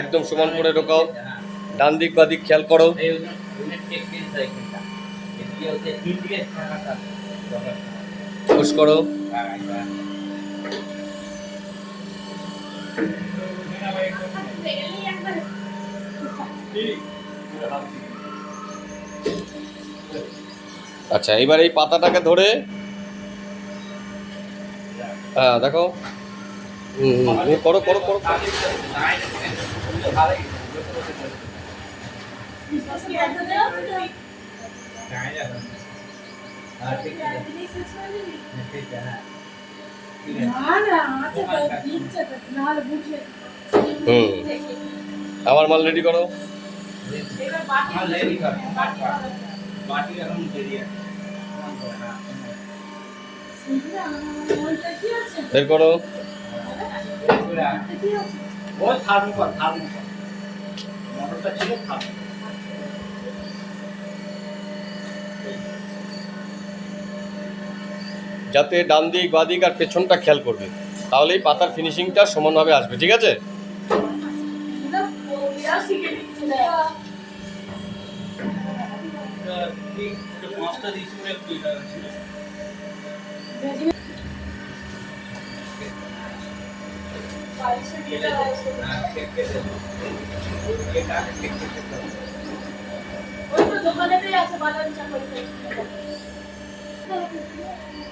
একদম সমান করে ঢোকাও, ডান দিক বা দিক খেয়াল করো। পুশ করো। আচ্ছা, এবার এই পাতাটাকে ধরে হ্যাঁ দেখো, করো করো করো। আমার মাল রেডি করো। বের করো। যাতে ডান দিক বাঁ দিক আর পেছনটা খেয়াল করবে, তাহলেই পাতার ফিনিশিংটা সমানভাবে আসবে। ঠিক আছে?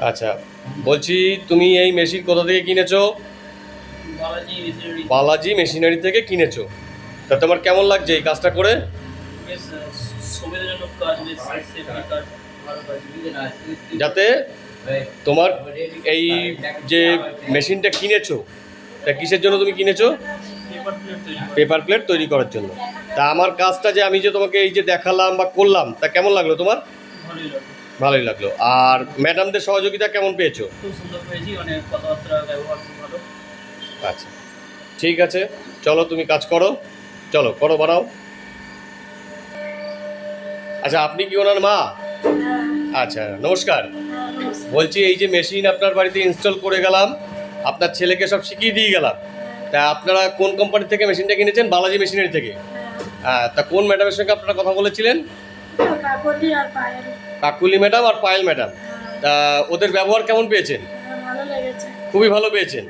আচ্ছা, বলছি তুমি এই মেশিন কোথা থেকে কিনেছো? বালাজি মেশিনারি থেকে কিনেছো। তা তোমার কেমন লাগছে এই কাজটা করে? যাতে তোমার এই যে মেশিনটা কিনেছো, তা কিসের জন্য তুমি কিনেছো? পেপার প্লেট তৈরি করার জন্য। তা আমার কাজটা যে আমি যে তোমাকে এই যে দেখালাম বা করলাম, তা কেমন লাগলো তোমার? ভালোই লাগলো। আর ম্যাডামদের সহযোগিতা কেমন পেয়েছো? আচ্ছা, ঠিক আছে, চলো তুমি কাজ করো, চলো করো, বাড়াও। আচ্ছা, আপনি কি ওনার মা? আচ্ছা, নমস্কার। বলছি এই যে মেশিন আপনার বাড়িতে ইনস্টল করে গেলাম, আপনার ছেলেকে সব শিখিয়ে দিয়ে গেলাম, তা আপনারা কোন কোম্পানি থেকে মেশিনটা কিনেছেন? বালাজি মেশিনারি থেকে। হ্যাঁ, তা কোন ম্যাডামের সঙ্গে আপনারা কথা বলেছিলেন? কাকুলি ম্যাডাম আর পায়েল ম্যাডাম। তা ওদের ব্যবহার কেমন পেয়েছেন? খুবই ভালো পেয়েছেন।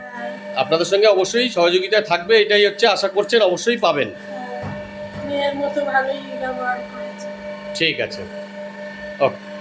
আপনাদের সঙ্গে অবশ্যই সহযোগিতায় থাকবে, এটাই হচ্ছে আশা করছেন, অবশ্যই পাবেন। ঠিক আছে, ওকে।